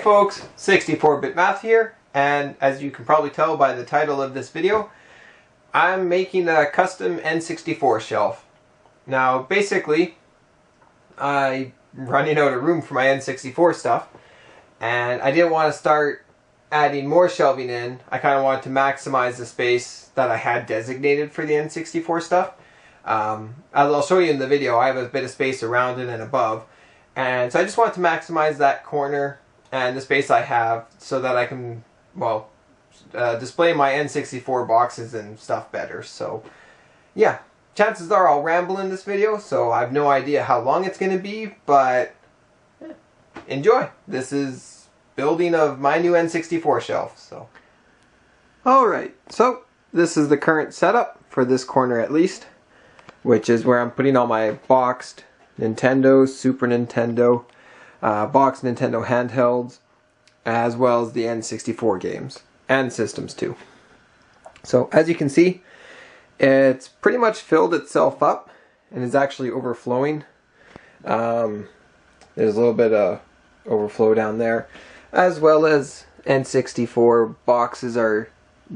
folks, 64-bit Math here, and as you can probably tell by the title of this video, I'm making a custom n64 shelf. Now basically, I'm running out of room for my n64 stuff, and I didn't want to start adding more shelving in. I kind of wanted to maximize the space that I had designated for the n64 stuff. As I'll show you in the video, I have a bit of space around it and above, and so I just wanted to maximize that corner and the space I have so that I can, well, display my n64 boxes and stuff better. So yeah, chances are I'll ramble in this video, so I have no idea how long it's going to be, but enjoy. This is building of my new n64 shelf. So alright, so this is the current setup for this corner at least, which is where I'm putting all my boxed Nintendo, Super Nintendo, boxed Nintendo handhelds, as well as the n64 games and systems too. So as you can see, it's pretty much filled itself up and is actually overflowing. There's a little bit of overflow down there, as well as n64 boxes are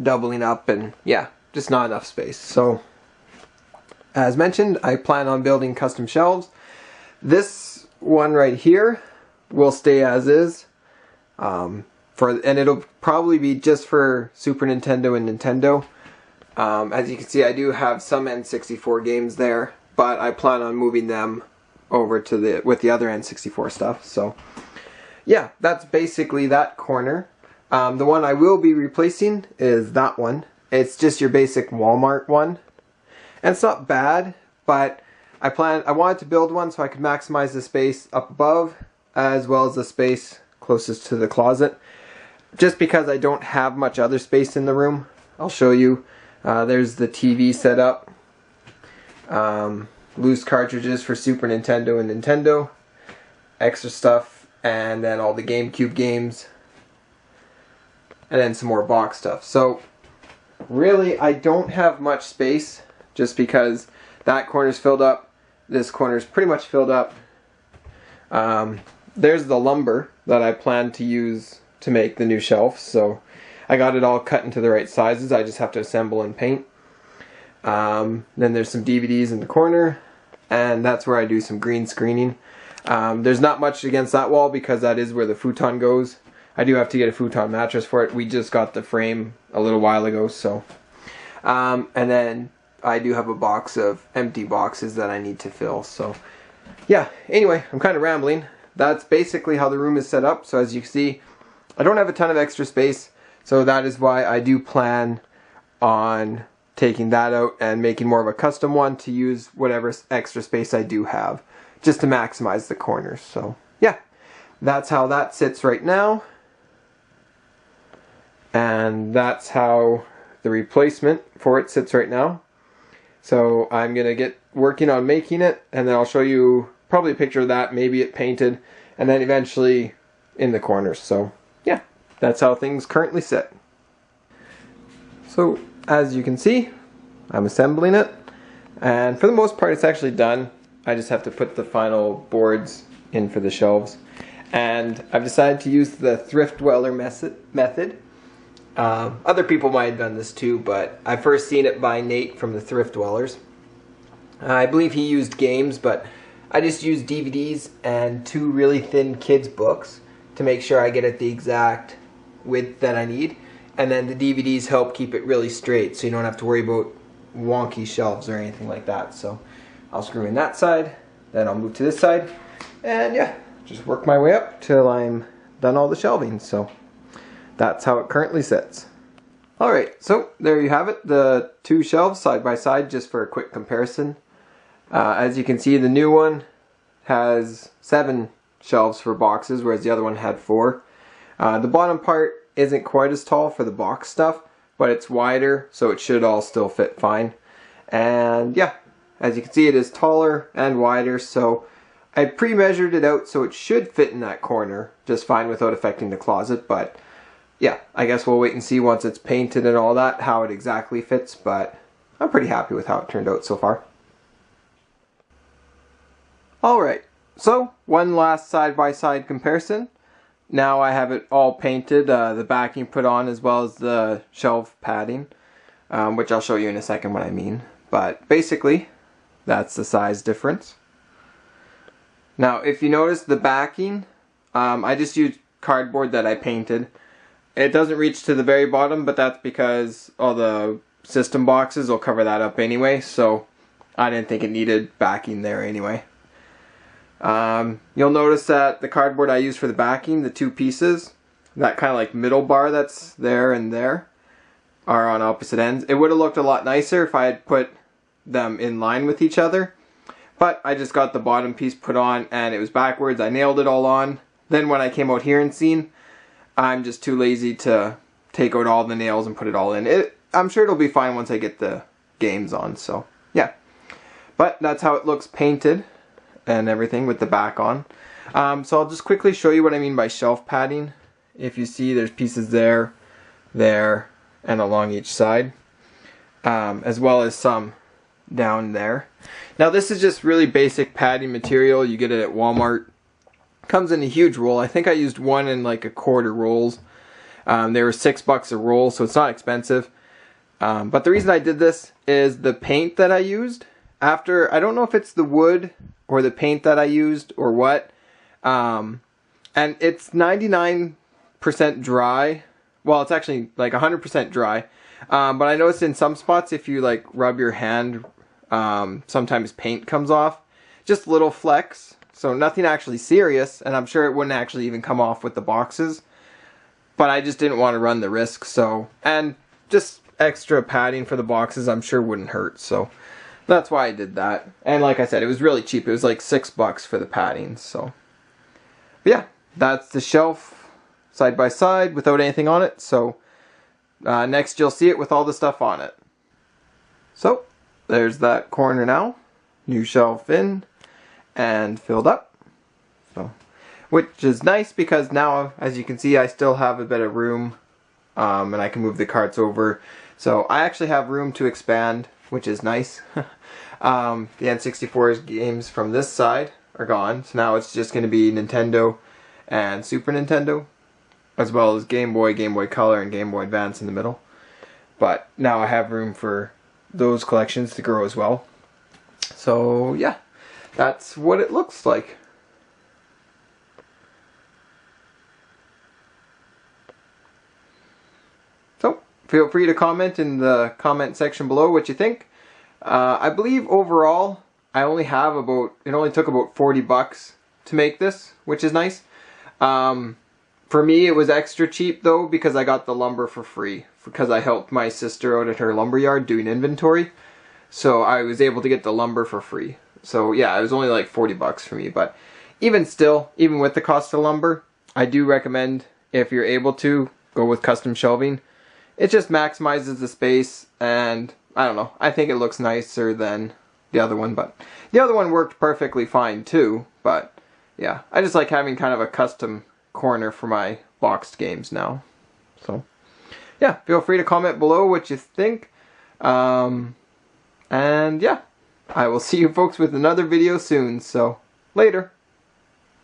doubling up, and yeah, just not enough space. So as mentioned, I plan on building custom shelves. This one right here will stay as is, and it'll probably be just for Super Nintendo and Nintendo. As you can see, I do have some n64 games there, but I plan on moving them over to with the other n64 stuff. So yeah, that's basically that corner. The one I will be replacing is that one. It's just your basic Walmart one, and it's not bad, but I wanted to build one so I could maximize the space up above as well as the space closest to the closet, just because I don't have much other space in the room. I'll show you. There's the TV set up, loose cartridges for Super Nintendo and Nintendo, extra stuff, and then all the GameCube games, and then some more box stuff. So really, I don't have much space, just because that corner's filled up, this corner's pretty much filled up. There's the lumber that I plan to use to make the new shelf, so I got it all cut into the right sizes. I just have to assemble and paint. Then there's some DVDs in the corner, and that's where I do some green screening. There's not much against that wall because that is where the futon goes. I do have to get a futon mattress for it. We just got the frame a little while ago, so. And then I do have a box of empty boxes that I need to fill. So yeah, anyway, I'm kind of rambling. That's basically how the room is set up. So as you can see, I don't have a ton of extra space, so that is why I do plan on taking that out and making more of a custom one to use whatever extra space I do have, just to maximize the corners. So yeah, that's how that sits right now, and that's how the replacement for it sits right now. So I'm gonna get working on making it, and then I'll show you probably a picture of that, maybe it painted, and then eventually in the corners. So yeah, that's how things currently sit. So as you can see, I'm assembling it, and for the most part it's actually done. I just have to put the final boards in for the shelves, and I've decided to use the thrift dweller method. Other people might have done this too, but I first seen it by Nate from the Thrift Dwellers. I believe he used games, but I just used DVDs and 2 really thin kids books to make sure I get it the exact width that I need. And then the DVDs help keep it really straight, so you don't have to worry about wonky shelves or anything like that. So I'll screw in that side, then I'll move to this side, and yeah, just work my way up till I'm done all the shelving. So that's how it currently sits. Alright, so there you have it, the 2 shelves side by side, just for a quick comparison. As you can see, the new one has 7 shelves for boxes, whereas the other one had 4. The bottom part isn't quite as tall for the box stuff, but it's wider, so it should all still fit fine. And yeah, as you can see, it is taller and wider, so I pre-measured it out so it should fit in that corner just fine without affecting the closet. But yeah, I guess we'll wait and see once it's painted and all that how it exactly fits, but I'm pretty happy with how it turned out so far. Alright, so one last side-by-side comparison. now I have it all painted, the backing put on as well as the shelf padding, which I'll show you in a second what I mean. But basically, that's the size difference. Now, if you notice the backing, I just used cardboard that I painted. It doesn't reach to the very bottom, but that's because all the system boxes will cover that up anyway, so I didn't think it needed backing there anyway. You'll notice that the cardboard I used for the backing, the two pieces, that kind of like middle bar that's there and there, are on opposite ends. It would have looked a lot nicer if I had put them in line with each other, but I just got the bottom piece put on and it was backwards. I nailed it all on. Then when I came out here and seen, I'm just too lazy to take out all the nails and put it all in. I'm sure it'll be fine once I get the games on, so yeah. But that's how it looks painted and everything with the back on. So I'll just quickly show you what I mean by shelf padding. If you see, there's pieces there, there, and along each side, as well as some down there. Now this is just really basic padding material. You get it at Walmart. Comes in a huge roll. I think I used one in like 1/4 rolls. They were $6 a roll, so it's not expensive. But the reason I did this is the paint that I used. After, I don't know if it's the wood or the paint that I used or what. And it's 99% dry. Well, it's actually like 100% dry. But I noticed in some spots, if you like rub your hand, sometimes paint comes off. Just little flecks. So nothing actually serious, and I'm sure it wouldn't actually even come off with the boxes. But I just didn't want to run the risk, so... And just extra padding for the boxes I'm sure wouldn't hurt, so... That's why I did that. And like I said, it was really cheap. It was like $6 for the padding, so... But yeah, that's the shelf side by side without anything on it, so... next you'll see it with all the stuff on it. So, there's that corner now. New shelf in. And filled up, so, which is nice because now, as you can see, I still have a bit of room, and I can move the carts over, so I actually have room to expand, which is nice. The N64 games from this side are gone, so now it's just going to be Nintendo and Super Nintendo, as well as Game Boy, Game Boy Color, and Game Boy Advance in the middle. But now I have room for those collections to grow as well. So yeah. That's what it looks like. So, feel free to comment in the comment section below what you think. I believe overall, I only have about, it only took about $40 to make this, which is nice. For me, it was extra cheap though, because I got the lumber for free. Because I helped my sister out at her lumber yard doing inventory. So I was able to get the lumber for free. So yeah, it was only like $40 for me, but even still, even with the cost of lumber, I do recommend, if you're able to, go with custom shelving. It just maximizes the space, and I don't know, I think it looks nicer than the other one, but the other one worked perfectly fine too, but yeah, I just like having kind of a custom corner for my boxed games now. So yeah, feel free to comment below what you think, and yeah. I will see you folks with another video soon, so later.